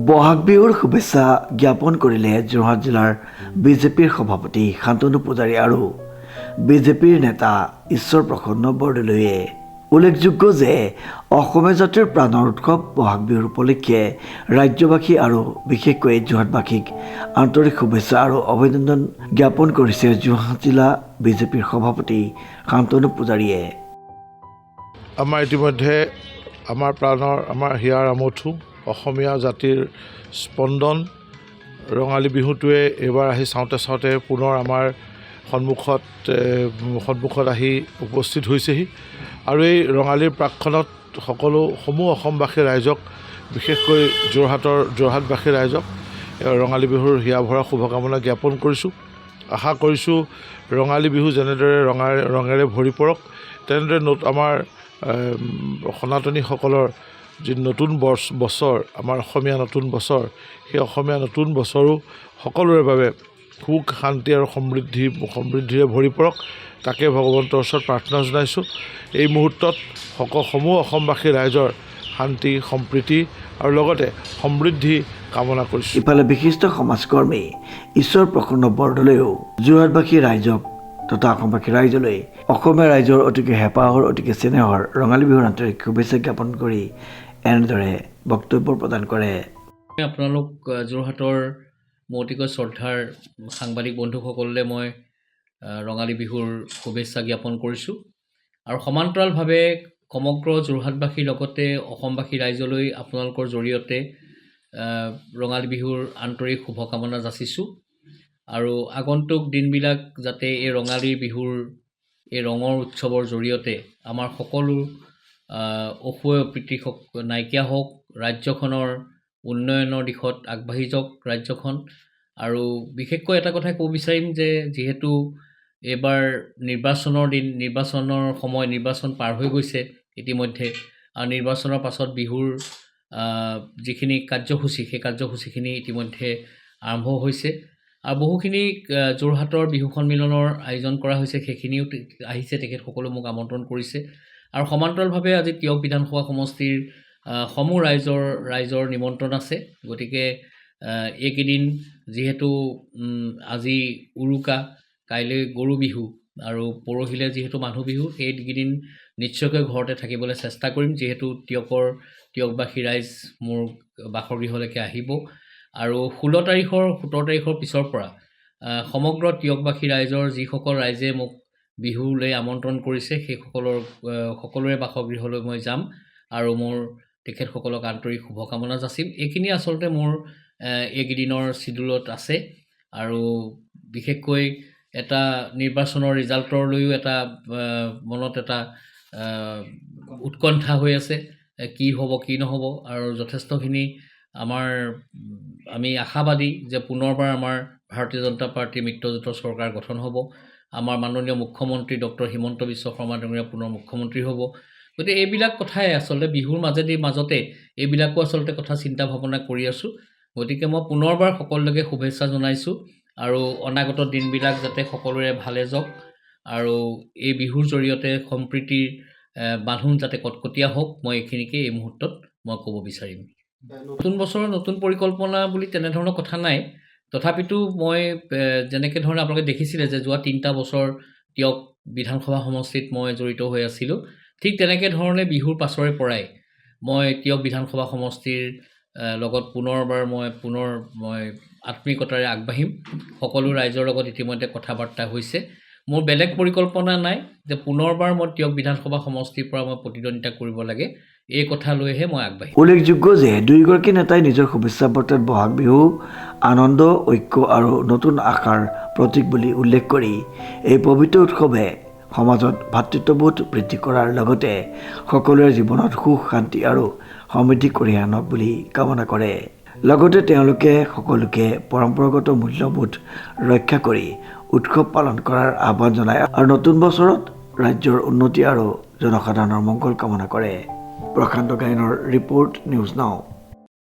বহাগ বিহুৰ শুভেচ্ছা জ্ঞাপন কৰিলে যোৰহাট জিলাৰ বিজেপিৰ সভাপতি শান্তনু পূজাৰী আৰু বিজেপিৰ নেতা ঈশ্বৰ প্ৰসন্ন বৰদলৈয়ে। উল্লেখযোগ্য যে অসমীয়া জাতিৰ প্ৰাণৰ উৎসৱ বহাগ বিহুৰ উপলক্ষে ৰাজ্যবাসী আৰু বিশেষকৈ যোৰহাটবাসীক আন্তৰিক শুভেচ্ছা আৰু অভিনন্দন জ্ঞাপন কৰিছে যোৰহাট জিলা বিজেপিৰ সভাপতি শান্তনু পূজাৰীয়ে। আমাৰ ইতিমধ্যে আমাৰ প্ৰাণৰ আমাৰ হিয়াৰ আমঠু অসমীয়া জাতিৰ স্পন্দন ৰঙালী বিহুটোৱে এইবাৰ আহি চাওঁতে পুনৰ আমাৰ সন্মুখত আহি উপস্থিত হৈছেহি আৰু এই ৰঙালীৰ প্ৰাকখনত সমূহ অসমবাসী ৰাইজক বিশেষকৈ যোৰহাটবাসী ৰাইজক ৰঙালী বিহুৰ হিয়া ভৰা শুভকামনা জ্ঞাপন কৰিছোঁ। আশা কৰিছোঁ ৰঙালী বিহু যেনেদৰে ৰঙেৰে ভৰি পৰক, তেনেদৰে আমাৰ সনাতনীসকলৰ যি নতুন বছৰ আমাৰ অসমীয়া নতুন বছৰ, সেই অসমীয়া নতুন বছৰো সকলোৰে বাবে সুখ শান্তি আৰু সমৃদ্ধিৰে ভৰি পৰক, তাকে ভগৱন্তৰ ওচৰত প্ৰাৰ্থনা জনাইছোঁ। এই মুহূৰ্তত সমূহ অসমবাসী ৰাইজৰ শান্তি সম্প্ৰীতি আৰু লগতে সমৃদ্ধি কামনা কৰিছোঁ। ইফালে বিশিষ্ট সমাজকৰ্মী ঈশ্বৰ প্ৰসন্ন বৰদলৈয়েও যোৰহাটবাসী ৰাইজক তথা অসমবাসী ৰাইজলৈ অসমীয়া ৰাইজৰ অতিকে হেঁপাহৰ অতিকে চেনেহৰ ৰঙালী বিহুৰ আন্তৰিক শুভেচ্ছা জ্ঞাপন কৰি এনেদৰে বক্তব্য প্ৰদান কৰে। আপোনালোক যোৰহাটৰ অতিকৈ শ্ৰদ্ধাৰ সাংবাদিক বন্ধুসকললৈ মই ৰঙালী বিহুৰ শুভেচ্ছা জ্ঞাপন কৰিছোঁ আৰু সমান্তৰালভাৱে সমগ্ৰ যোৰহাটবাসীৰ লগতে অসমবাসী ৰাইজলৈ আপোনালোকৰ জৰিয়তে ৰঙালী বিহুৰ আন্তৰিক শুভকামনা যাচিছোঁ আৰু আগন্তুক দিনবিলাক যাতে এই ৰঙালী বিহুৰ এই ৰঙৰ উৎসৱৰ জৰিয়তে আমাৰ সকলো অসূয়া প্ৰীতি নাইকিয়া হওক, ৰাজ্যখনৰ উন্নয়নৰ দিশত আগবাঢ়ি যাওক ৰাজ্যখন। আৰু বিশেষকৈ এটা কথাই ক'ব বিচাৰিম যে যিহেতু এইবাৰ নিৰ্বাচনৰ দিন, নিৰ্বাচনৰ সময়, নিৰ্বাচন পাৰ হৈ গৈছে ইতিমধ্যে আৰু নিৰ্বাচনৰ পাছত বিহুৰ যিখিনি কাৰ্যসূচী সেই কাৰ্যসূচীখিনি ইতিমধ্যে আৰম্ভ হৈছে আৰু বহুখিনি যোৰহাটৰ বিহু সন্মিলনৰ আয়োজন কৰা হৈছে, সেইখিনিও আহিছে, তেখেতসকলে মোক আমন্ত্ৰণ কৰিছে আৰু সমান্তৰালভাৱে আজি তিয়ক বিধানসভা সমষ্টিৰ সমূহ ৰাইজৰ নিমন্ত্ৰণ আছে। গতিকে এইকেইদিন যিহেতু আজি উৰুকা, কাইলৈ গৰু বিহু আৰু পৰহিলৈ যিহেতু মানুহ বিহু, সেইকেইদিন নিশ্চয়কৈ ঘৰতে থাকিবলৈ চেষ্টা কৰিম, যিহেতু তিয়কবাসী ৰাইজ মোৰ বাসগৃহলৈকে আহিব আৰু 16 তাৰিখৰ 17 তাৰিখৰ পিছৰ পৰা সমগ্ৰ তিয়কবাসী ৰাইজৰ যিসকল ৰাইজে মোক বিহুলৈ আমন্ত্ৰণ কৰিছে সেই সকলোৰে বাসগৃহলৈ মই যাম আৰু মোৰ তেখেতসকলক আন্তৰিক শুভকামনা যাচিম। এইখিনি আচলতে মোৰ এইকেইদিনৰ চিডুলত আছে আৰু বিশেষকৈ এটা নিৰ্বাচনৰ ৰিজাল্টৰলৈও এটা মনত এটা উৎকণ্ঠা হৈ আছে, কি হ'ব কি নহ'ব আৰু যথেষ্টখিনি আমি আশাবাদী যে পুনৰবাৰ আমাৰ ভাৰতীয় জনতা পাৰ্টীৰ মিত্ৰজোঁটৰ চৰকাৰ গঠন হ'ব, আমাৰ মাননীয় মুখ্যমন্ত্ৰী ডক্টৰ হিমন্ত বিশ্ব শৰ্মা ডাঙৰীয়া পুনৰ মুখ্যমন্ত্ৰী হ'ব। গতিকে এইবিলাক কথাই আচলতে বিহুৰ মাজতে এইবিলাকো আচলতে কথা চিন্তা ভাৱনা কৰি আছোঁ। গতিকে মই পুনৰবাৰ সকলোকে শুভেচ্ছা জনাইছোঁ আৰু অনাগত দিনবিলাক যাতে সকলোৰে ভালে যাওক আৰু এই বিহুৰ জৰিয়তে সম্প্ৰীতিৰ বান্ধোন যাতে কটকটীয়া হওক, মই এইখিনিকে এই মুহূৰ্তত মই ক'ব বিচাৰিম। নতুন বছৰৰ নতুন পৰিকল্পনা বুলি তেনেধৰণৰ কথা নাই, তথাপিতো মই যেনেকৈ ধৰণে আপোনালোকে দেখিছিলে যে যোৱা 3টা বছৰ তিয়ক বিধানসভা সমষ্টিত মই জড়িত হৈ আছিলোঁ, ঠিক তেনেকৈ ধৰণে বিহুৰ পাছৰে পৰাই মই তিয়ক বিধানসভা সমষ্টিৰ লগত মই আত্মিকতাৰে আগবাঢ়িম। সকলো ৰাইজৰ লগত ইতিমধ্যে কথা বাৰ্তা হৈছে। মোৰ বেলেগ পৰিকল্পনা নাই যে পুনৰবাৰ মই তিয়ক বিধানসভা সমষ্টিৰ পৰা মই প্ৰতিদ্বন্দ্বিতা কৰিব লাগে, এই কথা লৈহে মই আগবাঢ়িম। উল্লেখযোগ্য যে দুয়োগৰাকী নেতাই নিজৰ শুভেচ্ছা বাৰ্তাত বহাগ বিহু আনন্দ, ঐক্য আৰু নতুন আশাৰ প্ৰতীক বুলি উল্লেখ কৰি এই পবিত্ৰ উৎসৱে সমাজত ভাতৃত্ববোধ বৃদ্ধি কৰাৰ লগতে সকলোৰে জীৱনত সুখ শান্তি আৰু সমৃদ্ধি কঢ়িয়াই আনক বুলি কামনা কৰে। লগতে তেওঁলোকে সকলোকে পৰম্পৰাগত মূল্যবোধ ৰক্ষা কৰি উৎসৱ পালন কৰাৰ আহ্বান জনায় আৰু নতুন বছৰত ৰাজ্যৰ উন্নতি আৰু জনসাধাৰণৰ মংগল কামনা কৰে। প্ৰশান্ত গায়নৰ ৰিপৰ্ট, নিউজ নাও।